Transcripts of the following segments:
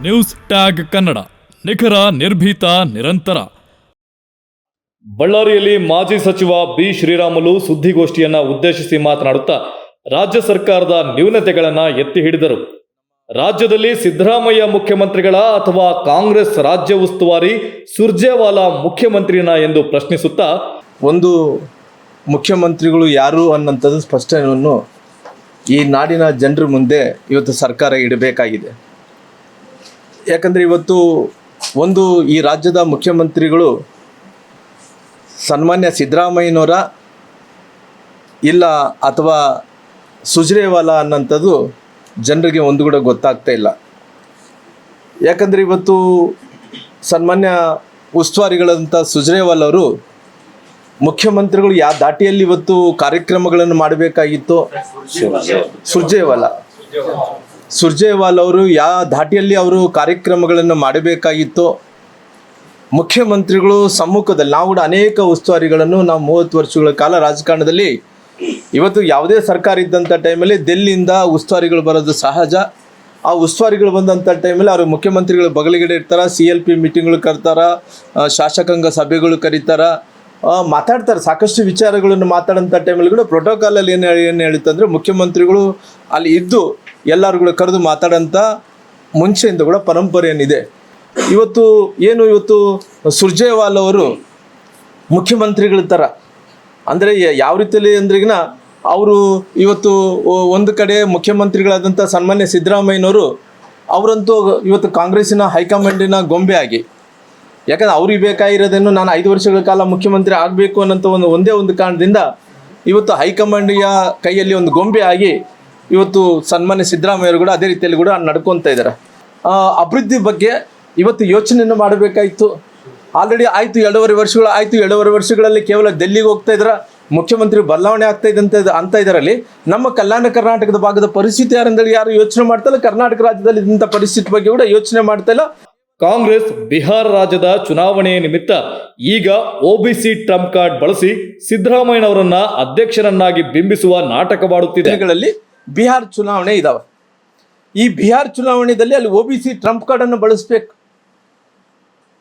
News tag Kannada, ನಿಖರ, ನಿರ್ಭೀತ, ನಿರಂತರ. ಬಳ್ಳಾರಿಯಲ್ಲಿ ಮಾಜಿ ಸಚಿವ ಬಿ ಶ್ರೀರಾಮುಲು ಸುದ್ದಿಗೋಷ್ಠಿಯನ್ನು ಉದ್ದೇಶಿಸಿ ಮಾತನಾಡುತ್ತಾ ರಾಜ್ಯ ಸರ್ಕಾರದ ನ್ಯೂನತೆಗಳನ್ನು ಎತ್ತಿ ಹಿಡಿದರು. ರಾಜ್ಯದಲ್ಲಿ ಸಿದ್ದರಾಮಯ್ಯ ಮುಖ್ಯಮಂತ್ರಿಗಳ ಅಥವಾ ಕಾಂಗ್ರೆಸ್ ರಾಜ್ಯ ಉಸ್ತುವಾರಿ ಸುರ್ಜೇವಾಲಾ ಮುಖ್ಯಮಂತ್ರಿನ ಎಂದು ಪ್ರಶ್ನಿಸುತ್ತಾ, ಒಂದು ಮುಖ್ಯಮಂತ್ರಿಗಳು ಯಾರು ಅನ್ನೋಂಥದ್ದು ಸ್ಪಷ್ಟನೆಯನ್ನು ಈ ನಾಡಿನ ಜನರ ಮುಂದೆ ಇವತ್ತು ಸರ್ಕಾರ ಇಡಬೇಕಾಗಿದೆ. ಯಾಕಂದರೆ ಇವತ್ತು ಈ ರಾಜ್ಯದ ಮುಖ್ಯಮಂತ್ರಿಗಳು ಸನ್ಮಾನ್ಯ ಸಿದ್ದರಾಮಯ್ಯನವರ ಇಲ್ಲ ಅಥವಾ ಸುರ್ಜೇವಾಲಾ ಅನ್ನೋಂಥದ್ದು ಜನರಿಗೆ ಒಂದು ಕೂಡ ಗೊತ್ತಾಗ್ತಾ ಇಲ್ಲ. ಯಾಕಂದರೆ ಇವತ್ತು ಸನ್ಮಾನ್ಯ ಉಸ್ತುವಾರಿಗಳಂಥ ಸುರ್ಜೇವಾಲಾ ಅವರು ಮುಖ್ಯಮಂತ್ರಿಗಳು ಯಾವ ದಾಟಿಯಲ್ಲಿ ಇವತ್ತು ಕಾರ್ಯಕ್ರಮಗಳನ್ನು ಮಾಡಬೇಕಾಗಿತ್ತು, ಸುರ್ಜೇವಾಲಾ ಅವರು ಯಾವ ಧಾಟಿಯಲ್ಲಿ ಅವರು ಕಾರ್ಯಕ್ರಮಗಳನ್ನು ಮಾಡಬೇಕಾಗಿತ್ತು, ಮುಖ್ಯಮಂತ್ರಿಗಳು ಸಮ್ಮುಖದಲ್ಲಿ ನಾವು ಕೂಡ ಅನೇಕ ಉಸ್ತುವಾರಿಗಳನ್ನು ನಾವು 30 ವರ್ಷಗಳ ಕಾಲ ರಾಜಕಾರಣದಲ್ಲಿ ಇವತ್ತು ಯಾವುದೇ ಸರ್ಕಾರ ಇದ್ದಂಥ ಟೈಮಲ್ಲಿ ಡೆಲ್ಲಿಯಿಂದ ಉಸ್ತುವಾರಿಗಳು ಬರೋದು ಸಹಜ. ಆ ಉಸ್ತುವಾರಿಗಳು ಬಂದಂಥ ಟೈಮಲ್ಲಿ ಅವರು ಮುಖ್ಯಮಂತ್ರಿಗಳು ಬಗಲಿಗಡೆ ಇರ್ತಾರೆ, CLP ಮೀಟಿಂಗ್ಗಳು ಕರ್ತಾರೆ, ಶಾಸಕಾಂಗ ಸಭೆಗಳು ಕರೀತಾರೆ, ಮಾತಾಡ್ತಾರೆ. ಸಾಕಷ್ಟು ವಿಚಾರಗಳನ್ನು ಮಾತಾಡೋಂಥ ಟೈಮಲ್ಲಿ ಕೂಡ ಪ್ರೋಟೋಕಾಲಲ್ಲಿ ಏನು ಹೇಳುತ್ತಂದರೆ ಮುಖ್ಯಮಂತ್ರಿಗಳು ಅಲ್ಲಿ ಇದ್ದು ಎಲ್ಲರಿಗೂ ಕರೆದು ಮಾತಾಡೋಂಥ ಮುಂಚೆಯಿಂದ ಕೂಡ ಪರಂಪರೆ ಏನಿದೆ. ಇವತ್ತು ಸುರ್ಜೇವಾಲಾ ಅವರು ಮುಖ್ಯಮಂತ್ರಿಗಳ ಥರ ಅಂದರೆ ಯಾವ ರೀತಿಯಲ್ಲಿ ಅಂದ್ರಿಗಿನ ಅವರು ಇವತ್ತು ಒಂದು ಕಡೆ ಮುಖ್ಯಮಂತ್ರಿಗಳಾದಂಥ ಸನ್ಮಾನ್ಯ ಸಿದ್ದರಾಮಯ್ಯನವರು ಅವರಂತೂ ಇವತ್ತು ಕಾಂಗ್ರೆಸ್ಸಿನ ಹೈಕಮಾಂಡಿನ ಗೊಂಬೆ ಆಗಿ, ಯಾಕಂದರೆ ಅವ್ರಿಗೆ ಬೇಕಾಗಿರೋದೇನು ನಾನು 5 ವರ್ಷಗಳ ಕಾಲ ಮುಖ್ಯಮಂತ್ರಿ ಆಗಬೇಕು ಅನ್ನೋಂಥ ಒಂದೇ ಒಂದು ಕಾರಣದಿಂದ ಇವತ್ತು ಹೈಕಮಾಂಡಿಯ ಕೈಯಲ್ಲಿ ಒಂದು ಗೊಂಬೆ ಆಗಿ ಇವತ್ತು ಸನ್ಮಾನ್ಯ ಸಿದ್ದರಾಮಯ್ಯರು ಕೂಡ ಅದೇ ರೀತಿಯಲ್ಲಿ ಕೂಡ ನಡ್ಕೊತಾ ಇದ್ದಾರೆ. ಅಭಿವೃದ್ಧಿ ಬಗ್ಗೆ ಇವತ್ತು ಯೋಚನೆಯನ್ನು ಮಾಡಬೇಕಾಯಿತು. ಆಲ್ರೆಡಿ ಆಯಿತು 2.5 ವರ್ಷಗಳು ಆಯಿತು. 2.5 ವರ್ಷಗಳಲ್ಲಿ ಕೇವಲ ಡೆಲ್ಲಿಗೆ ಹೋಗ್ತಾ ಇದ್ದಾರೆ, ಮುಖ್ಯಮಂತ್ರಿ ಬದಲಾವಣೆ ಆಗ್ತಾ ಇದೆ ಅಂತ ಇದರಲ್ಲಿ ನಮ್ಮ ಕಲ್ಯಾಣ ಕರ್ನಾಟಕದ ಭಾಗದ ಪರಿಸ್ಥಿತಿ ಯಾರು ಯೋಚನೆ ಮಾಡ್ತಾ ಇಲ್ಲ. ಕರ್ನಾಟಕ ರಾಜ್ಯದಲ್ಲಿ ಇದ್ದಂಥ ಪರಿಸ್ಥಿತಿ ಬಗ್ಗೆ ಕೂಡ ಯೋಚನೆ ಮಾಡ್ತಾ ಇಲ್ಲ. ಕಾಂಗ್ರೆಸ್ ಬಿಹಾರ ರಾಜ್ಯದ ಚುನಾವಣೆಯ ನಿಮಿತ್ತ ಈಗ OBC ಟ್ರಂಪ್ ಕಾರ್ಡ್ ಬಳಸಿ ಸಿದ್ದರಾಮಯ್ಯನವರನ್ನ ಅಧ್ಯಕ್ಷರನ್ನಾಗಿ ಬಿಂಬಿಸುವ ನಾಟಕವಾಡುತ್ತಿದೆ. ಬಿಹಾರ ಚುನಾವಣೆ ಇದಾವೆ. ಈ ಬಿಹಾರ ಚುನಾವಣೆಯಲ್ಲಿ ಅಲ್ಲಿ OBC ಟ್ರಂಪ್ ಕಾರ್ಡನ್ನು ಬಳಸಬೇಕು.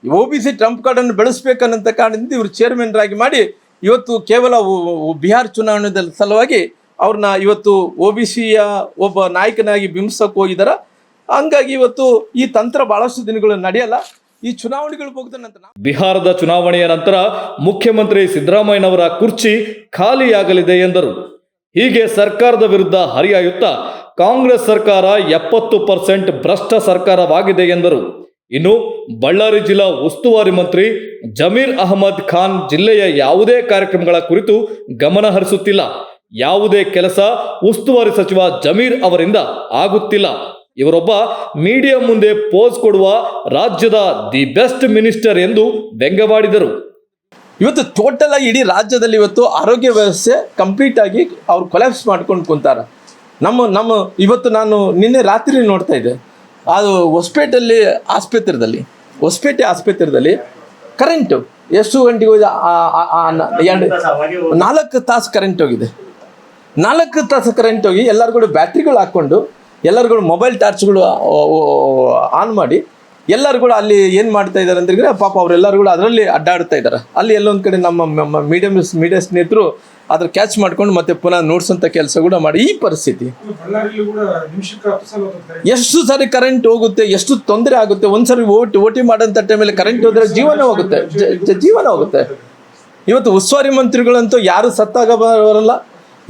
OBC ಟ್ರಂಪ್ ಕಾರ್ಡನ್ನು ಬಳಸಬೇಕನ್ನಂಥ ಕಾರಣದಿಂದ ಇವರು ಚೇರ್ಮನ್ರಾಗಿ ಮಾಡಿ ಇವತ್ತು ಕೇವಲ ಬಿಹಾರ ಚುನಾವಣೆಯ ಸಲುವಾಗಿ ಅವ್ರನ್ನ ಇವತ್ತು OBCಯ ಒಬ್ಬ ನಾಯಕನಾಗಿ ಬಿಂಬಿಸೋಕೆ ಹೋಗಿದ್ದಾರೆ. ಹಂಗಾಗಿ ಇವತ್ತು ಈ ತಂತ್ರ ಬಹಳಷ್ಟು ದಿನಗಳು ನಡೆಯಲ್ಲ. ಈ ಚುನಾವಣೆಗಳು ಮುಗಿದ ನಂತರ ಬಿಹಾರದ ಚುನಾವಣೆಯ ನಂತರ ಮುಖ್ಯಮಂತ್ರಿ ಸಿದ್ದರಾಮಯ್ಯನವರ ಕುರ್ಚಿ ಖಾಲಿಯಾಗಲಿದೆ ಎಂದರು. ಹೀಗೆ ಸರ್ಕಾರದ ವಿರುದ್ಧ ಹರಿಹಾಯುತ್ತಾ ಕಾಂಗ್ರೆಸ್ ಸರ್ಕಾರ 70% ಭ್ರಷ್ಟ ಸರ್ಕಾರವಾಗಿದೆ ಎಂದರು. ಇನ್ನು ಬಳ್ಳಾರಿ ಜಿಲ್ಲಾ ಉಸ್ತುವಾರಿ ಮಂತ್ರಿ ಜಮೀರ್ ಅಹಮದ್ ಖಾನ್ ಜಿಲ್ಲೆಯ ಯಾವುದೇ ಕಾರ್ಯಕ್ರಮಗಳ ಕುರಿತು ಗಮನ ಹರಿಸುತ್ತಿಲ್ಲ. ಯಾವುದೇ ಕೆಲಸ ಉಸ್ತುವಾರಿ ಸಚಿವ ಜಮೀರ್ ಅವರಿಂದ ಆಗುತ್ತಿಲ್ಲ. ಇವರೊಬ್ಬ ಮೀಡಿಯಾ ಮುಂದೆ ಪೋಸ್ ಕೊಡುವ ರಾಜ್ಯದ ದಿ ಬೆಸ್ಟ್ ಮಿನಿಸ್ಟರ್ ಎಂದು ವ್ಯಂಗ್ಯವಾಡಿದರು. ಇವತ್ತು ಟೋಟಲ್ ಆಗಿ ಇಡೀ ರಾಜ್ಯದಲ್ಲಿ ಇವತ್ತು ಆರೋಗ್ಯ ವ್ಯವಸ್ಥೆ ಕಂಪ್ಲೀಟ್ ಆಗಿ ಅವ್ರು ಕೊಲ್ಯಾಪ್ಸ್ ಮಾಡ್ಕೊಂಡು ಕುಂತಾರೆ. ನಮ್ಮ ಇವತ್ತು ನಾನು ನಿನ್ನೆ ರಾತ್ರಿ ನೋಡ್ತಾ ಇದ್ದೆ, ಅದು ಹೊಸಪೇಟೆ ಆಸ್ಪತ್ರೆಯಲ್ಲಿ ಕರೆಂಟು ಎಷ್ಟು ಗಂಟೆಗೆ ಹೋಗಿದೆ? 4 ತಾಸು ಕರೆಂಟ್ ಹೋಗಿದೆ. 4 ತಾಸು ಕರೆಂಟ್ ಹೋಗಿ ಎಲ್ಲರೂ ಕೂಡ ಬ್ಯಾಟ್ರಿಗಳು ಹಾಕ್ಕೊಂಡು ಎಲ್ಲರೂ ಮೊಬೈಲ್ ಟಾರ್ಚ್ಗಳು ಆನ್ ಮಾಡಿ ಎಲ್ಲರೂ ಕೂಡ ಅಲ್ಲಿ ಏನು ಮಾಡ್ತಾ ಇದ್ದಾರೆ ಅಂದ್ರೆ ಪಾಪ ಅವರೆಲ್ಲರೂ ಕೂಡ ಅದರಲ್ಲಿ ಅಡ್ಡಾಡ್ತಾ ಇದ್ದಾರೆ. ಅಲ್ಲಿ ಎಲ್ಲೊಂದು ಕಡೆ ನಮ್ಮ ಮೀಡಿಯಾ ಸ್ನೇಹಿತರು ಅದ್ರ ಕ್ಯಾಚ್ ಮಾಡ್ಕೊಂಡು ಮತ್ತೆ ಪುನಃ ನೋಡ್ಸೋಂಥ ಕೆಲಸ ಕೂಡ ಮಾಡಿ. ಈ ಪರಿಸ್ಥಿತಿ ಎಷ್ಟು ಸಾರಿ ಕರೆಂಟ್ ಹೋಗುತ್ತೆ, ಎಷ್ಟು ತೊಂದರೆ ಆಗುತ್ತೆ. ಒಂದ್ಸರಿ ಓಟಿ ಮಾಡೋಂಥ ಟೈಮಲ್ಲಿ ಕರೆಂಟ್ ಹೋದರೆ ಜೀವನ ಹೋಗುತ್ತೆ. ಇವತ್ತು ಉಸ್ತುವಾರಿ ಮಂತ್ರಿಗಳಂತೂ ಯಾರು ಸತ್ತಾಗ ಬರಲ್ಲ,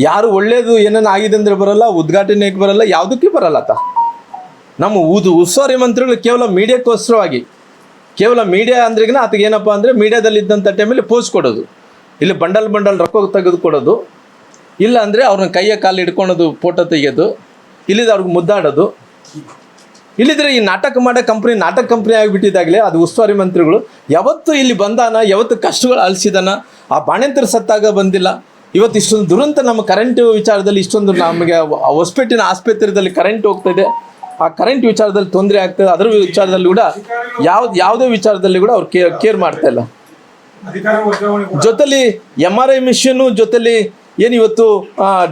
ಯಾರು ಒಳ್ಳೇದು ಏನೇನು ಆಗಿದೆ ಅಂದರೆ ಬರಲ್ಲ, ಉದ್ಘಾಟನೆಗೆ ಬರಲ್ಲ, ಯಾವುದಕ್ಕೆ ಬರಲ್ಲ. ನಮ್ಮ ಉಸ್ತುವಾರಿ ಮಂತ್ರಿಗಳು ಕೇವಲ ಮೀಡಿಯಾಕ್ಕೋಸ್ಕರವಾಗಿ, ಕೇವಲ ಮೀಡಿಯಾ ಅಂದ್ರಿಗಿನ ಆತಗೆ ಏನಪ್ಪ ಅಂದರೆ ಮೀಡಿಯಾದಲ್ಲಿದ್ದಂಥ ಟೈಮಲ್ಲಿ ಪೋಸ್ ಕೊಡೋದು, ಇಲ್ಲಿ ಬಂಡಲ್ ರೊಕ್ಕ ತೆಗೆದುಕೊಡೋದು, ಇಲ್ಲ ಅಂದರೆ ಅವ್ರನ್ನ ಕೈಯ ಕಾಲು ಹಿಡ್ಕೊಳೋದು, ಫೋಟೋ ತೆಗೆಯೋದು, ಇಲ್ಲಿದ್ದು ಅವ್ರಿಗೆ ಮುದ್ದಾಡೋದು. ಇಲ್ಲಿದ್ರೆ ಈ ನಾಟಕ ಕಂಪ್ನಿ ಆಗಿಬಿಟ್ಟಿದ್ದಾಗಲೇ ಅದು ಉಸ್ತುವಾರಿ ಮಂತ್ರಿಗಳು ಯಾವತ್ತು ಇಲ್ಲಿ ಬಂದಾನ, ಯಾವತ್ತು ಕಷ್ಟಗಳು ಅಳಿಸಿದಾನ, ಆ ಬಾಣಂತರ ಸತ್ತಾಗ ಬಂದಿಲ್ಲ. ಇವತ್ತು ಇಷ್ಟೊಂದು ದುರಂತ ನಮ್ಮ ಕರೆಂಟ್ ವಿಚಾರದಲ್ಲಿ ಇಷ್ಟೊಂದು ನಮಗೆ ಹೊಸಪೇಟಿನ ಆಸ್ಪತ್ರೆಯಲ್ಲಿ ಕರೆಂಟ್ ಹೋಗ್ತಾಯಿದೆ. ಆ ಕರೆಂಟ್ ವಿಚಾರದಲ್ಲಿ ತೊಂದರೆ ಆಗ್ತದೆ. ಅದರ ವಿಚಾರದಲ್ಲಿ ಕೂಡ ಯಾವುದೇ ವಿಚಾರದಲ್ಲಿ ಕೂಡ ಅವ್ರು ಕೇರ್ ಮಾಡ್ತಾ ಇಲ್ಲ. ಜೊತೆಲಿ MRI ಮಿಷನ್ನು ಜೊತೆಲಿ ಏನು ಇವತ್ತು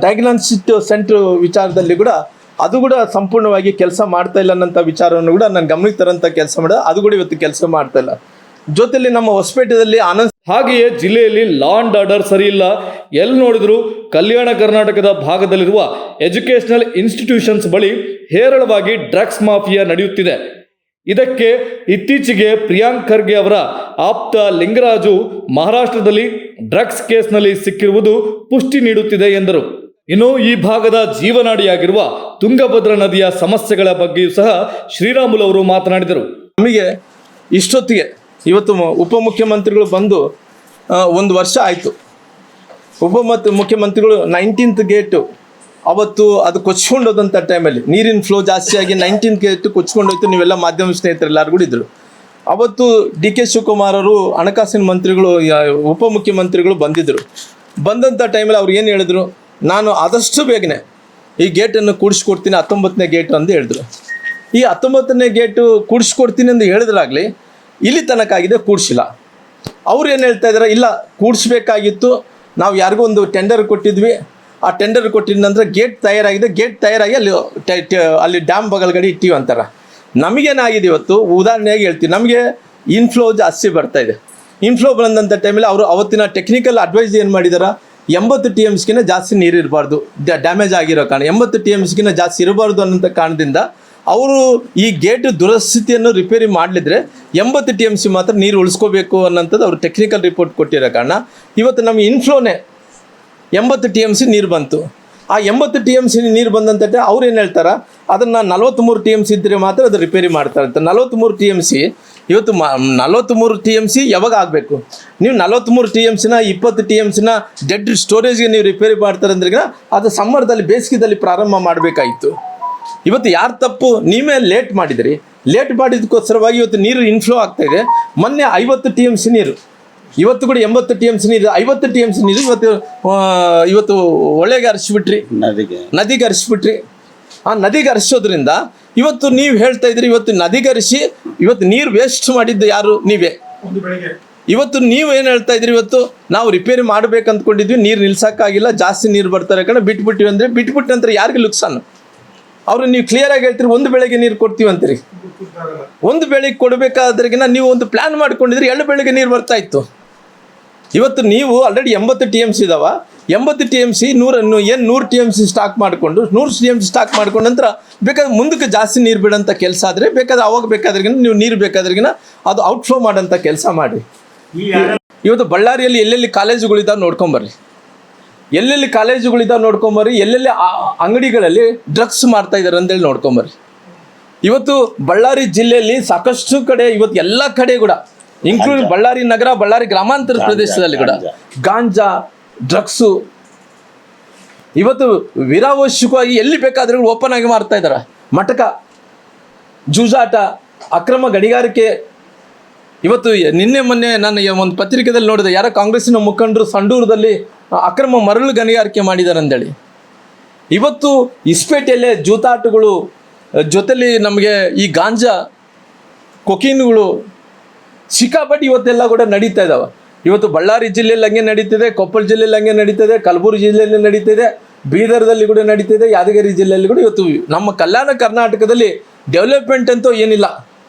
ಡಯಾಗ್ನಾಸ್ಟಿಕ್ ಸೆಂಟ್ರ್ ವಿಚಾರದಲ್ಲಿ ಕೂಡ ಅದು ಕೂಡ ಸಂಪೂರ್ಣವಾಗಿ ಕೆಲಸ ಮಾಡ್ತಾ ಇಲ್ಲ ಅನ್ನೋಂಥ ವಿಚಾರವನ್ನು ಕೂಡ ನಾನು ಗಮನಕ್ಕೆ ತರೋಂಥ ಕೆಲಸ ಮಾಡಿದ, ಅದು ಕೂಡ ಇವತ್ತು ಕೆಲಸ ಮಾಡ್ತಾ ಇಲ್ಲ. ಜೊತೆಲಿ ನಮ್ಮ ಹೊಸಪೇಟೆಯಲ್ಲಿ ಆನಂದ್ ಹಾಗೆಯೇ ಜಿಲ್ಲೆಯಲ್ಲಿ ಲಾ ಅಂಡ್ ಆರ್ಡರ್ ಸರಿ ಇಲ್ಲ. ಎಲ್ಲಿ ನೋಡಿದ್ರು ಕಲ್ಯಾಣ ಕರ್ನಾಟಕದ ಭಾಗದಲ್ಲಿರುವ ಎಜುಕೇಷನಲ್ ಇನ್ಸ್ಟಿಟ್ಯೂಷನ್ಸ್ ಬಳಿ ಹೇರಳವಾಗಿ ಡ್ರಗ್ಸ್ ಮಾಫಿಯಾ ನಡೆಯುತ್ತಿದೆ. ಇದಕ್ಕೆ ಇತ್ತೀಚೆಗೆ ಪ್ರಿಯಾಂಕ್ ಖರ್ಗೆ ಅವರ ಆಪ್ತ ಲಿಂಗರಾಜು ಮಹಾರಾಷ್ಟ್ರದಲ್ಲಿ ಡ್ರಗ್ಸ್ ಕೇಸ್ನಲ್ಲಿ ಸಿಕ್ಕಿರುವುದು ಪುಷ್ಟಿ ನೀಡುತ್ತಿದೆ ಎಂದರು. ಇನ್ನು ಈ ಭಾಗದ ಜೀವನಾಡಿಯಾಗಿರುವ ತುಂಗಭದ್ರಾ ನದಿಯ ಸಮಸ್ಯೆಗಳ ಬಗ್ಗೆಯೂ ಸಹ ಶ್ರೀರಾಮುಲು ಅವರು ಮಾತನಾಡಿದರು. ನಮಗೆ ಇಷ್ಟೊತ್ತಿಗೆ ಇವತ್ತು ಉಪಮುಖ್ಯಮಂತ್ರಿಗಳು ಬಂದು 1 ವರ್ಷ ಆಯಿತು. ಮುಖ್ಯಮಂತ್ರಿಗಳು 19th ಗೇಟು ಅವತ್ತು ಅದು ಕೊಚ್ಕೊಂಡೋದಂಥ ಟೈಮಲ್ಲಿ ನೀರಿನ ಫ್ಲೋ ಜಾಸ್ತಿಯಾಗಿ 19th ಗೇಟ್ ಕೊಚ್ಕೊಂಡೋಯ್ತು. ನೀವೆಲ್ಲ ಮಾಧ್ಯಮ ಸ್ನೇಹಿತರೆಲ್ಲರೂ ಕೂಡ ಇದ್ದರು. ಅವತ್ತು DK ಶಿವಕುಮಾರ್ ಅವರು ಹಣಕಾಸಿನ ಮಂತ್ರಿಗಳು ಉಪಮುಖ್ಯಮಂತ್ರಿಗಳು ಬಂದಿದ್ದರು. ಬಂದಂಥ ಟೈಮಲ್ಲಿ ಅವ್ರು ಏನು ಹೇಳಿದ್ರು, ನಾನು ಆದಷ್ಟು ಬೇಗನೆ ಈ ಗೇಟನ್ನು ಕೂಡಿಸ್ಕೊಡ್ತೀನಿ, 19ನೇ ಗೇಟು ಅಂತ ಹೇಳಿದ್ರು. ಈ 19ನೇ ಗೇಟು ಕೂಡಿಸ್ಕೊಡ್ತೀನಿ ಅಂತ ಹೇಳಿದ್ರಾಗಲಿ ಇಲ್ಲಿ ತನಕ ಆಗಿದೆ, ಕೂಡಿಸಿಲ್ಲ. ಅವ್ರು ಏನು ಹೇಳ್ತಾ ಇದ್ದಾರೆ, ಇಲ್ಲ ಕೂಡಿಸ್ಬೇಕಾಗಿತ್ತು, ನಾವು ಯಾರಿಗೂ ಒಂದು ಟೆಂಡರ್ ಕೊಟ್ಟಿದ್ವಿ, ಆ ಟೆಂಡರ್ ಕೊಟ್ಟಿದ ನಂತರ ಗೇಟ್ ತಯಾರಾಗಿದೆ, ಗೇಟ್ ತಯಾರಾಗಿ ಅಲ್ಲಿ ಡ್ಯಾಮ್ ಬಗಲ್ಗಡೆ ಇಟ್ಟಿವಿ ಅಂತಾರೆ. ನಮಗೇನಾಗಿದೆ ಇವತ್ತು ಉದಾಹರಣೆಯಾಗಿ ಹೇಳ್ತೀವಿ, ನಮಗೆ ಇನ್ಫ್ಲೋ ಜಾಸ್ತಿ ಬರ್ತಾಯಿದೆ. ಇನ್ಫ್ಲೋ ಬಂದಂಥ ಟೈಮಲ್ಲಿ ಅವರು ಅವತ್ತಿನ ಟೆಕ್ನಿಕಲ್ ಅಡ್ವೈಸ್ ಏನು ಮಾಡಿದಾರ, 80 TMSಗಿನ ಜಾಸ್ತಿ ನೀರು ಇರಬಾರ್ದು, ಡ್ಯಾಮೇಜ್ ಆಗಿರೋ ಕಾರಣ 80 TMSಗಿನ ಜಾಸ್ತಿ ಇರಬಾರ್ದು ಅನ್ನೋಂಥ ಕಾರಣದಿಂದ ಅವರು ಈ ಗೇಟ್ ದುರಸ್ಥಿತಿಯನ್ನು ರಿಪೇರಿ ಮಾಡಲಿದ್ರೆ 80 TMC ಮಾತ್ರ ನೀರು ಉಳಿಸ್ಕೋಬೇಕು ಅನ್ನೋಂಥದ್ದು ಅವರು ಟೆಕ್ನಿಕಲ್ ರಿಪೋರ್ಟ್ ಕೊಟ್ಟಿರೋ ಕಾರಣ ಇವತ್ತು ನಮ್ಮ ಇನ್ಫ್ಲೋನೇ 80 TMC ನೀರು ಬಂತು. ಆ 80 TMC ನೀರು ಬಂದಂತ ಅವ್ರು ಏನು ಹೇಳ್ತಾರೆ, ಅದನ್ನು 43 TMC ಇದ್ದರೆ ಮಾತ್ರ ಅದು ರಿಪೇರಿ ಮಾಡ್ತಾರೆ ಅಂತ. 43 TMC ಇವತ್ತು 43 TMC ಯಾವಾಗ ಆಗಬೇಕು? ನೀವು 43 TMCನ 20 TMCನ ಡೆಡ್ ಸ್ಟೋರೇಜ್ಗೆ ನೀವು ರಿಪೇರಿ ಮಾಡ್ತಾರೆ ಅಂದ್ರೆ ಅದು ಸಮ್ಮರ್ದಲ್ಲಿ ಬೇಸಿಗೆದಲ್ಲಿ ಪ್ರಾರಂಭ ಮಾಡಬೇಕಾಯಿತು. ಇವತ್ತು ಯಾರು ತಪ್ಪು? ನೀವೇ ಲೇಟ್ ಮಾಡಿದಿರಿ. ಲೇಟ್ ಮಾಡಿದಕ್ಕೋಸ್ಕರವಾಗಿ ಇವತ್ತು ನೀರು ಇನ್ಫ್ಲೋ ಆಗ್ತಾಯಿದೆ. ಮೊನ್ನೆ 50 TMC ನೀರು, ಇವತ್ತು ಕೂಡ 80 TMC ನೀರು, 50 TMC ನೀರು ಇವತ್ತು ಒಳ್ಳೆಗೆ ಹರಿಸ್ಬಿಟ್ರಿ, ನದಿಗೆ ಹರಿಸ್ಬಿಟ್ರಿ. ಆ ನದಿಗೆ ಹರಿಸೋದ್ರಿಂದ ಇವತ್ತು ನೀವು ಹೇಳ್ತಾ ಇದ್ರಿ, ಇವತ್ತು ನದಿಗೆ ಹರಿಸಿ ಇವತ್ತು ನೀರು ವೇಸ್ಟ್ ಮಾಡಿದ್ದು ಯಾರು? ನೀವೇ. ಇವತ್ತು ನೀವು ಏನು ಹೇಳ್ತಾ ಇದ್ರಿ, ಇವತ್ತು ನಾವು ರಿಪೇರಿ ಮಾಡ್ಬೇಕು ಅಂದ್ಕೊಂಡಿದ್ವಿ, ನೀರು ನಿಲ್ಸೋಕ್ಕಾಗಿಲ್ಲ, ಜಾಸ್ತಿ ನೀರು ಬರ್ತಾರೆ ಕಡೆ ಬಿಟ್ಬಿಟ್ಟಿವಿ ಅಂದರೆ ಬಿಟ್ಬಿಟ್ಟು ನಂತರ ಯಾರಿಗೆ ಲುಕ್ಸಾನು? ಅವರು ನೀವು ಕ್ಲಿಯರಾಗಿ ಹೇಳ್ತೀರಿ, ಒಂದು ಬೆಳೆಗೆ ನೀರು ಕೊಡ್ತೀವಿ ಅಂತೀರಿ. ಒಂದು ಬೆಳೆಗೆ ಕೊಡಬೇಕಾದ್ರಿಗಿನ ನೀವು ಒಂದು ಪ್ಲ್ಯಾನ್ ಮಾಡ್ಕೊಂಡಿದ್ರಿ, 2 ಬೆಳೆಗೆ ನೀರು ಬರ್ತಾ ಇತ್ತು. ಇವತ್ತು ನೀವು ಆಲ್ರೆಡಿ 80 TMC ಇದಾವ, 80 TMC 100 TMC ಸ್ಟಾಕ್ ಮಾಡಿಕೊಂಡು 100 TMC ಸ್ಟಾಕ್ ಮಾಡ್ಕೊಂಡು ನಂತರ ಬೇಕಾದ್ರೆ ಮುಂದಕ್ಕೆ ಜಾಸ್ತಿ ನೀರು ಬಿಡೋಂಥ ಕೆಲಸ ಆದರೆ ಬೇಕಾದ್ರೆ ಅವಾಗ ಬೇಕಾದ್ರಿಗಿನ ನೀವು ನೀರು ಬೇಕಾದ್ರಿಗಿನ ಅದು ಔಟ್ಫ್ಲೋ ಮಾಡೋಂಥ ಕೆಲಸ ಮಾಡಿ. ಇವತ್ತು ಬಳ್ಳಾರಿಯಲ್ಲಿ ಎಲ್ಲೆಲ್ಲಿ ಕಾಲೇಜುಗಳಿದ್ದಾವೆ ನೋಡ್ಕೊಂಬರ್ರಿ, ಎಲ್ಲೆಲ್ಲಿ ಕಾಲೇಜುಗಳಿದ್ದಾವೆ ನೋಡ್ಕೊಂಬರ್ರಿ, ಎಲ್ಲೆಲ್ಲಿ ಅಂಗಡಿಗಳಲ್ಲಿ ಡ್ರಗ್ಸ್ ಮಾಡ್ತಾ ಇದ್ದಾರೆ ಅಂತೇಳಿ ನೋಡ್ಕೊಂಬರ್ರಿ. ಇವತ್ತು ಬಳ್ಳಾರಿ ಜಿಲ್ಲೆಯಲ್ಲಿ ಸಾಕಷ್ಟು ಕಡೆ ಇವತ್ತು ಎಲ್ಲ ಕಡೆ ಕೂಡ ಇನ್ಕ್ಲೂಡಿಂಗ್ ಬಳ್ಳಾರಿ ನಗರ, ಬಳ್ಳಾರಿ ಗ್ರಾಮಾಂತರ ಪ್ರದೇಶದಲ್ಲಿ ಕೂಡ ಗಾಂಜಾ, ಡ್ರಗ್ಸು ಇವತ್ತು ವಿರಾವಶ್ಯಕವಾಗಿ ಎಲ್ಲಿ ಬೇಕಾದರೂ ಓಪನ್ ಆಗಿ ಮಾಡ್ತಾ ಇದ್ದಾರೆ. ಮಟಕ, ಜೂಜಾಟ, ಅಕ್ರಮ ಗಣಿಗಾರಿಕೆ. ಇವತ್ತು ನಿನ್ನೆ ಮೊನ್ನೆ ನಾನು ಒಂದು ಪತ್ರಿಕೆಯಲ್ಲಿ ನೋಡಿದೆ, ಯಾರೋ ಕಾಂಗ್ರೆಸ್ಸಿನ ಮುಖಂಡರು ಸಂಡೂರದಲ್ಲಿ ಅಕ್ರಮ ಮರಳು ಗಣಿಗಾರಿಕೆ ಮಾಡಿದ್ದಾರೆ ಅಂದೇಳಿ. ಇವತ್ತು ಇಸ್ಪೇಟೆಯಲ್ಲೇ ಜೂತಾಟಗಳು ಜೊತೆಲಿ ನಮಗೆ ಈ ಗಾಂಜಾ, ಕೊಕೀನ್ಗಳು ಸಿಕ್ಕಾಪಟ್ಟಿ ಇವತ್ತೆಲ್ಲ ಕೂಡ ನಡೀತಾ ಇದ್ದಾವೆ. ಇವತ್ತು ಬಳ್ಳಾರಿ ಜಿಲ್ಲೆಯಲ್ಲಿ ಹಂಗೆ ನಡೀತಿದೆ, ಕೊಪ್ಪಳ ಜಿಲ್ಲೆಯಲ್ಲಿ ಹಂಗೆ ನಡೀತಿದೆ, ಕಲಬುರಗಿ ಜಿಲ್ಲೆಯಲ್ಲಿ ನಡೀತಿದೆ, ಬೀದರ್ದಲ್ಲಿ ಕೂಡ ನಡೀತಿದೆ, ಯಾದಗಿರಿ ಜಿಲ್ಲೆಯಲ್ಲಿ ಕೂಡ. ಇವತ್ತು ನಮ್ಮ ಕಲ್ಯಾಣ ಕರ್ನಾಟಕದಲ್ಲಿ ಡೆವಲಪ್ಮೆಂಟ್ ಅಂತೂ ಏನಿಲ್ಲ.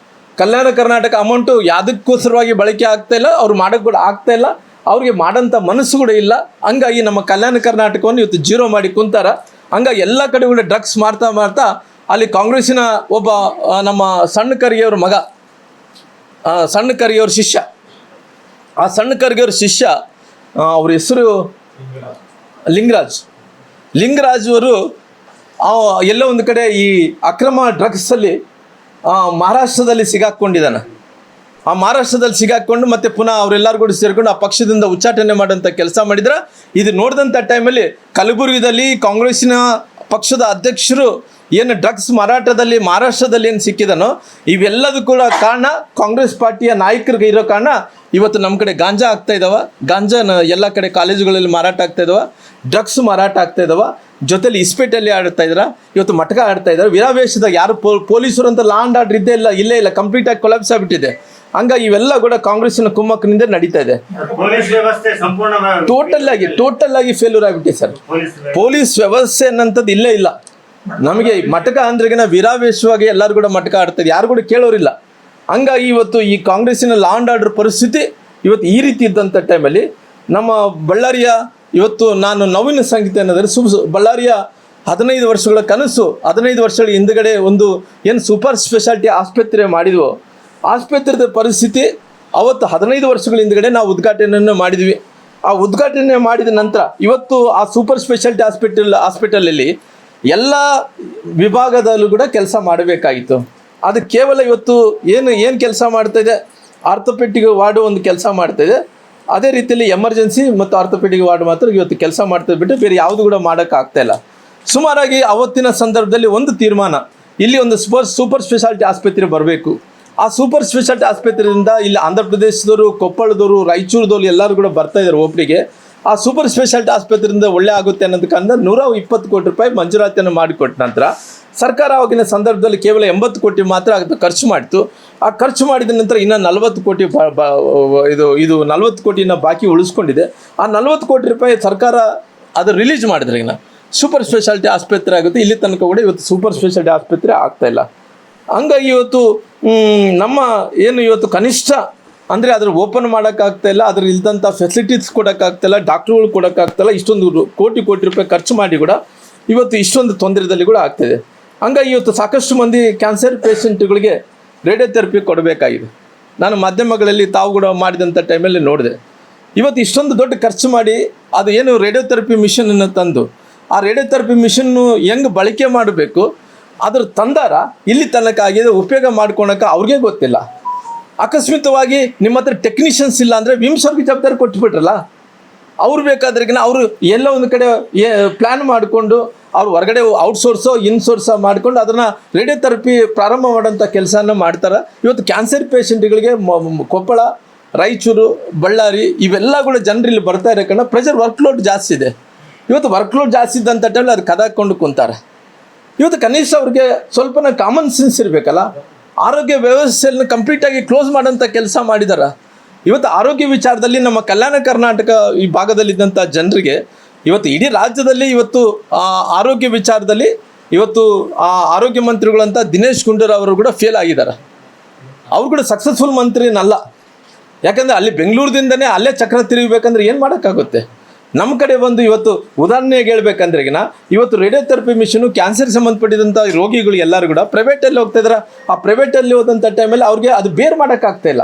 ಕಲ್ಯಾಣ ಕರ್ನಾಟಕ ಅಮೌಂಟು ಯಾವುದಕ್ಕೋಸ್ಕರವಾಗಿ ಬಳಕೆ ಆಗ್ತಾಯಿಲ್ಲ, ಅವ್ರು ಮಾಡೋಕ್ಕೆ ಕೂಡ ಆಗ್ತಾಯಿಲ್ಲ, ಅವ್ರಿಗೆ ಮಾಡೋಂಥ ಮನಸ್ಸು ಕೂಡ ಇಲ್ಲ. ಹಂಗಾಗಿ ನಮ್ಮ ಕಲ್ಯಾಣ ಕರ್ನಾಟಕವನ್ನು ಇವತ್ತು ಜೀರೋ ಮಾಡಿ ಕುಂತಾರ. ಹಂಗಾಗಿ ಎಲ್ಲ ಕಡೆ ಕೂಡ ಡ್ರಗ್ಸ್ ಮಾಡ್ತಾ ಅಲ್ಲಿ ಕಾಂಗ್ರೆಸ್ಸಿನ ಒಬ್ಬ ನಮ್ಮ ಸಣ್ಣ ಖರ್ಗೆಯವ್ರ ಮಗ, ಸಣ್ಣ ಖರ್ಗೆಯವ್ರ ಶಿಷ್ಯ, ಆ ಸಣ್ಣ ಖರ್ಗೆಯವ್ರ ಶಿಷ್ಯ ಅವ್ರ ಹೆಸರು ಲಿಂಗರಾಜ್ ಅವರು ಎಲ್ಲೋ ಒಂದು ಕಡೆ ಈ ಅಕ್ರಮ ಡ್ರಗ್ಸಲ್ಲಿ ಮಹಾರಾಷ್ಟ್ರದಲ್ಲಿ ಸಿಗಾಕ್ಕೊಂಡಿದ್ದಾನೆ. ಆ ಮಹಾರಾಷ್ಟ್ರದಲ್ಲಿ ಸಿಗಾಕ್ಕೊಂಡು ಮತ್ತೆ ಪುನಃ ಅವರೆಲ್ಲರೂ ಕೂಡ ಸೇರಿಕೊಂಡು ಆ ಪಕ್ಷದಿಂದ ಉಚ್ಚಾಟನೆ ಮಾಡೋಂಥ ಕೆಲಸ ಮಾಡಿದ್ರೆ, ಇದು ನೋಡಿದಂಥ ಟೈಮಲ್ಲಿ ಕಲಬುರಗಿದಲ್ಲಿ ಕಾಂಗ್ರೆಸ್ಸಿನ ಪಕ್ಷದ ಅಧ್ಯಕ್ಷರು ಏನು ಡ್ರಗ್ಸ್ ಮಾರಾಟದಲ್ಲಿ ಮಹಾರಾಷ್ಟ್ರದಲ್ಲಿ ಏನು ಸಿಕ್ಕಿದನೋ ಇವೆಲ್ಲದೂ ಕೂಡ ಕಾರಣ ಕಾಂಗ್ರೆಸ್ ಪಾರ್ಟಿಯ ನಾಯಕರಿಗೆ ಇರೋ ಕಾರಣ ಇವತ್ತು ನಮ್ಮ ಕಡೆ ಗಾಂಜಾ ಆಗ್ತಾ ಇದ್ದಾವೆ. ಗಾಂಜಾನ ಎಲ್ಲ ಕಡೆ ಕಾಲೇಜುಗಳಲ್ಲಿ ಮಾರಾಟ ಆಗ್ತಾ ಇದ್ದಾವೆ, ಡ್ರಗ್ಸ್ ಮಾರಾಟ ಆಗ್ತಾ ಇದ್ದಾವೆ, ಜೊತೆಲಿ ಇಸ್ಪೇಟಲ್ಲಿ ಆಡ್ತಾ ಇದ್ದಾರೆ, ಇವತ್ತು ಮಟಕ ಆಡ್ತಾ ಇದ್ದಾರೆ. ವಿರಾವೇಶದಾಗ ಯಾರು ಪೊಲೀಸರು ಅಂತ ಲಾ ಆ್ಯಂಡ್ ಆರ್ಡರ್ ಇಲ್ಲೇ ಇಲ್ಲ, ಕಂಪ್ಲೀಟಾಗಿ ಕೊಲಾಪ್ಸ್ ಆಗಿಬಿಟ್ಟಿದೆ. ಹಂಗಾಗಿ ಇವೆಲ್ಲ ಕೂಡ ಕಾಂಗ್ರೆಸ್ಸಿನ ಕುಮ್ಮಕ್ಕಿನಿಂದ ನಡೀತಾ ಇದೆ. ಟೋಟಲ್ ಆಗಿ ಫೇಲ್ಯೂರ್ ಆಗಿಬಿಟ್ಟಿದೆ ಸರ್. ಪೊಲೀಸ್ ವ್ಯವಸ್ಥೆ ಅನ್ನೋಂಥದ್ದು ಇಲ್ಲೇ ಇಲ್ಲ. ನಮಗೆ ಮಟಕ ಅಂದ್ರೆಗಿನ ವೀರಾವೇಶವಾಗಿ ಎಲ್ಲರೂ ಕೂಡ ಮಟಕ ಆಡ್ತಾರೆ, ಯಾರು ಕೂಡ ಕೇಳೋರಿಲ್ಲ. ಹಂಗಾಗಿ ಇವತ್ತು ಈ ಕಾಂಗ್ರೆಸ್ಸಿನ ಲಾ ಆ್ಯಂಡ್ ಆರ್ಡರ್ ಪರಿಸ್ಥಿತಿ ಇವತ್ತು ಈ ರೀತಿ ಇದ್ದಂಥ ಟೈಮಲ್ಲಿ ನಮ್ಮ ಬಳ್ಳಾರಿಯ ಇವತ್ತು ನಾನು ನವೀನ ಸಂಗೀತ ಅನ್ನೋದ್ರೆ ಬಳ್ಳಾರಿಯ 15 ವರ್ಷಗಳ ಕನಸು, 15 ವರ್ಷಗಳ ಹಿಂದುಗಡೆ ಒಂದು ಏನು ಸೂಪರ್ ಸ್ಪೆಷಾಲಿಟಿ ಆಸ್ಪತ್ರೆ ಮಾಡಿದ್ವೋ, ಆಸ್ಪತ್ರೆದ ಪರಿಸ್ಥಿತಿ ಅವತ್ತು 15 ವರ್ಷಗಳ ಹಿಂದುಗಡೆ ನಾವು ಉದ್ಘಾಟನೆಯನ್ನು ಮಾಡಿದ್ವಿ. ಆ ಉದ್ಘಾಟನೆ ಮಾಡಿದ ನಂತರ ಇವತ್ತು ಆ ಸೂಪರ್ ಸ್ಪೆಷಾಲಿಟಿ ಹಾಸ್ಪಿಟಲಲ್ಲಿ ಎಲ್ಲ ವಿಭಾಗದಲ್ಲೂ ಕೂಡ ಕೆಲಸ ಮಾಡಬೇಕಾಗಿತ್ತು. ಅದು ಕೇವಲ ಇವತ್ತು ಏನು ಕೆಲಸ ಮಾಡ್ತಾಯಿದೆ, ಆರ್ಥೋಪೆಡಿಕ್ ವಾರ್ಡು ಒಂದು ಕೆಲಸ ಮಾಡ್ತಾಯಿದೆ, ಅದೇ ರೀತಿಯಲ್ಲಿ ಎಮರ್ಜೆನ್ಸಿ ಮತ್ತು ಆರ್ಥೋಪೆಡಿಕ್ ವಾರ್ಡ್ ಮಾತ್ರ ಇವತ್ತು ಕೆಲಸ ಮಾಡ್ತಾ ಬಿಟ್ಟು ಬೇರೆ ಯಾವುದು ಕೂಡ ಮಾಡೋಕ್ಕಾಗ್ತಾಯಿಲ್ಲ. ಸುಮಾರಾಗಿ ಅವತ್ತಿನ ಸಂದರ್ಭದಲ್ಲಿ ಒಂದು ತೀರ್ಮಾನ, ಇಲ್ಲಿ ಒಂದು ಸೂಪರ್ ಸ್ಪೆಷಾಲಿಟಿ ಆಸ್ಪತ್ರೆ ಬರಬೇಕು. ಆ ಸೂಪರ್ ಸ್ಪೆಷಾಲಿಟಿ ಆಸ್ಪತ್ರೆಯಿಂದ ಇಲ್ಲಿ ಆಂಧ್ರ ಪ್ರದೇಶದವರು, ಕೊಪ್ಪಳದವರು, ರಾಯಚೂರದವರು ಎಲ್ಲರೂ ಕೂಡ ಬರ್ತಾಯಿದ್ದಾರೆ ಒಬ್ಬರಿಗೆ. ಆ ಸೂಪರ್ ಸ್ಪೆಷಾಲಿಟಿ ಆಸ್ಪತ್ರೆಯಿಂದ ಒಳ್ಳೆ ಆಗುತ್ತೆ ಅನ್ನೋದು ಕಾರಣ 120 ಕೋಟಿ ರೂಪಾಯಿ ಮಂಜೂರಾತಿಯನ್ನು ಮಾಡಿಕೊಟ್ಟ ನಂತರ ಸರ್ಕಾರ ಆವಾಗಿನ ಸಂದರ್ಭದಲ್ಲಿ ಕೇವಲ 80 ಕೋಟಿ ಮಾತ್ರ ಅದು ಖರ್ಚು ಮಾಡಿತು. ಆ ಖರ್ಚು ಮಾಡಿದ ನಂತರ ಇನ್ನು 40 ಕೋಟಿ ಇದು 40 ಕೋಟಿನ ಬಾಕಿ ಉಳಿಸ್ಕೊಂಡಿದೆ. ಆ 40 ಕೋಟಿ ರೂಪಾಯಿ ಸರ್ಕಾರ ಅದು ರಿಲೀಸ್ ಮಾಡಿದ್ರೆ ಇನ್ನು ಸೂಪರ್ ಸ್ಪೆಷಾಲಿಟಿ ಆಸ್ಪತ್ರೆ ಆಗುತ್ತೆ. ಇಲ್ಲಿ ತನಕ ಕೂಡ ಇವತ್ತು ಸೂಪರ್ ಸ್ಪೆಷಾಲಿಟಿ ಆಸ್ಪತ್ರೆ ಆಗ್ತಾಯಿಲ್ಲ. ಹಂಗಾಗಿ ಇವತ್ತು ನಮ್ಮ ಏನು ಇವತ್ತು ಕನಿಷ್ಠ ಅಂದರೆ ಅದ್ರ ಓಪನ್ ಮಾಡೋಕ್ಕಾಗ್ತಾಯಿಲ್ಲ, ಅದ್ರ ಇಲ್ದಂಥ ಫೆಸಿಲಿಟೀಸ್ ಕೊಡೋಕ್ಕಾಗ್ತಾಯಿಲ್ಲ, ಡಾಕ್ಟ್ರುಗಳು ಕೊಡೋಕ್ಕಾಗ್ತಾಯಿಲ್ಲ. ಇಷ್ಟೊಂದು ಕೋಟಿ ರೂಪಾಯಿ ಖರ್ಚು ಮಾಡಿ ಕೂಡ ಇವತ್ತು ಇಷ್ಟೊಂದು ತೊಂದರೆದಲ್ಲಿ ಕೂಡ ಆಗ್ತಾಯಿದೆ. ಹಂಗಾಗಿ ಇವತ್ತು ಸಾಕಷ್ಟು ಮಂದಿ ಕ್ಯಾನ್ಸರ್ ಪೇಷಂಟ್ಗಳಿಗೆ ರೇಡಿಯೋಥೆರಪಿ ಕೊಡಬೇಕಾಗಿದೆ. ನಾನು ಮಾಧ್ಯಮಗಳಲ್ಲಿ ತಾವು ಕೂಡ ಮಾಡಿದಂಥ ಟೈಮಲ್ಲಿ ನೋಡಿದೆ. ಇವತ್ತು ಇಷ್ಟೊಂದು ದೊಡ್ಡ ಖರ್ಚು ಮಾಡಿ ಅದು ಏನು ರೇಡಿಯೋಥೆರಪಿ ಮಿಷನನ್ನು ತಂದು ಆ ರೇಡಿಯೋಥೆರಪಿ ಮಿಷನ್ನು ಹೆಂಗೆ ಬಳಕೆ ಮಾಡಬೇಕು ಅದ್ರ ತಂದಾರ ಇಲ್ಲಿ ತನಕ ಆಗಿದೆ, ಉಪಯೋಗ ಮಾಡ್ಕೊಳಕ್ಕೆ ಅವ್ರಿಗೆ ಗೊತ್ತಿಲ್ಲ. ಅಕಸ್ಮಿತವಾಗಿ ನಿಮ್ಮ ಹತ್ರ ಟೆಕ್ನಿಷಿಯನ್ಸ್ ಇಲ್ಲ ಅಂದರೆ ವಿಮ್ಸ್ ಅವ್ರಿಗೆ ಜವಾಬ್ದಾರಿ ಕೊಟ್ಬಿಟ್ರಲ್ಲ. ಅವ್ರು ಬೇಕಾದ್ರಿಗಿನ ಅವರು ಎಲ್ಲ ಒಂದು ಕಡೆ ಪ್ಲ್ಯಾನ್ ಮಾಡಿಕೊಂಡು ಅವ್ರು ಹೊರಗಡೆ ಇನ್ಸೋರ್ಸೋ ಮಾಡಿಕೊಂಡು ಅದನ್ನು ರೇಡಿಯೋಥೆರಪಿ ಪ್ರಾರಂಭ ಮಾಡೋಂಥ ಕೆಲಸನ ಮಾಡ್ತಾರೆ. ಇವತ್ತು ಕ್ಯಾನ್ಸರ್ ಪೇಷಂಟ್ಗಳಿಗೆ ಕೊಪ್ಪಳ, ರಾಯಚೂರು, ಬಳ್ಳಾರಿ ಇವೆಲ್ಲ ಕೂಡ ಜನರು ಇಲ್ಲಿ ಬರ್ತಾ ಇರೋ ಕಾರಣ ಪ್ರೆಷರ್ ವರ್ಕ್ಲೋಡ್ ಜಾಸ್ತಿ ಇದೆ. ಇವತ್ತು ವರ್ಕ್ಲೋಡ್ ಜಾಸ್ತಿ ಇದ್ದಂಥ ಟೈಮಲ್ಲಿ ಅದು ಕದಾಕೊಂಡು ಕುಂತಾರೆ. ಇವತ್ತು ಕನಿಷ್ಠ ಅವ್ರಿಗೆ ಸ್ವಲ್ಪನ ಕಾಮನ್ ಸೆನ್ಸ್ ಇರಬೇಕಲ್ಲ. ಆರೋಗ್ಯ ವ್ಯವಸ್ಥೆಯನ್ನು ಕಂಪ್ಲೀಟಾಗಿ ಕ್ಲೋಸ್ ಮಾಡೋಂಥ ಕೆಲಸ ಮಾಡಿದ್ದಾರೆ. ಇವತ್ತು ಆರೋಗ್ಯ ವಿಚಾರದಲ್ಲಿ ನಮ್ಮ ಕಲ್ಯಾಣ ಕರ್ನಾಟಕ ಈ ಭಾಗದಲ್ಲಿದ್ದಂಥ ಜನರಿಗೆ ಇವತ್ತು ಇಡೀ ರಾಜ್ಯದಲ್ಲಿ ಇವತ್ತು ಆರೋಗ್ಯ ವಿಚಾರದಲ್ಲಿ ಇವತ್ತು ಆರೋಗ್ಯ ಮಂತ್ರಿಗಳಂತ ದಿನೇಶ್ ಗುಂಡೂರಾವ್ ಅವರು ಕೂಡ ಫೇಲ್ ಆಗಿದ್ದಾರೆ. ಅವರು ಕೂಡ ಸಕ್ಸಸ್ಫುಲ್ ಮಂತ್ರಿನಲ್ಲ. ಯಾಕಂದರೆ ಅಲ್ಲಿ ಬೆಂಗಳೂರಿನಿಂದನೇ ಅಲ್ಲೇ ಚಕ್ರ ತಿರುಗಬೇಕಂದ್ರೆ ಏನು ಮಾಡೋಕ್ಕಾಗುತ್ತೆ? ನಮ್ಮ ಕಡೆ ಬಂದು ಇವತ್ತು ಉದಾಹರಣೆಗೆ ಹೇಳ್ಬೇಕಂದ್ರೆಗಿನ ಇವತ್ತು ರೇಡಿಯೋಥೆರಪಿ ಮಿಷನು ಕ್ಯಾನ್ಸರ್ ಸಂಬಂಧಪಟ್ಟಿದಂಥ ರೋಗಿಗಳು ಎಲ್ಲರೂ ಕೂಡ ಪ್ರೈವೇಟಲ್ಲಿ ಹೋಗ್ತಾಯಿದ್ದಾರೆ. ಆ ಪ್ರೈವೇಟಲ್ಲಿ ಹೋದಂಥ ಟೈಮಲ್ಲಿ ಅವ್ರಿಗೆ ಅದು ಬೇರೆ ಮಾಡೋಕ್ಕಾಗ್ತಾಯಿಲ್ಲ.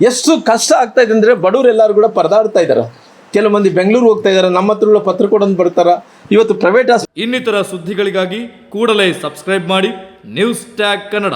ಎಷ್ಟು ಕಷ್ಟ ಆಗ್ತಾಯಿದೆ ಅಂದರೆ ಬಡವರೆಲ್ಲರೂ ಕೂಡ ಪರದಾಡ್ತಾ ಇದ್ದಾರೆ. ಕೆಲವು ಮಂದಿ ಬೆಂಗಳೂರು ಹೋಗ್ತಾ ಇದ್ದಾರೆ, ನಮ್ಮ ಹತ್ರ ಪತ್ರ ಕೊಡೋದು ಬರ್ತಾರೆ. ಇವತ್ತು ಪ್ರೈವೇಟ್ ಇನ್ನಿತರ ಸುದ್ದಿಗಳಿಗಾಗಿ ಕೂಡಲೇ ಸಬ್ಸ್ಕ್ರೈಬ್ ಮಾಡಿ ನ್ಯೂಸ್ ಟ್ಯಾಗ್ ಕನ್ನಡ.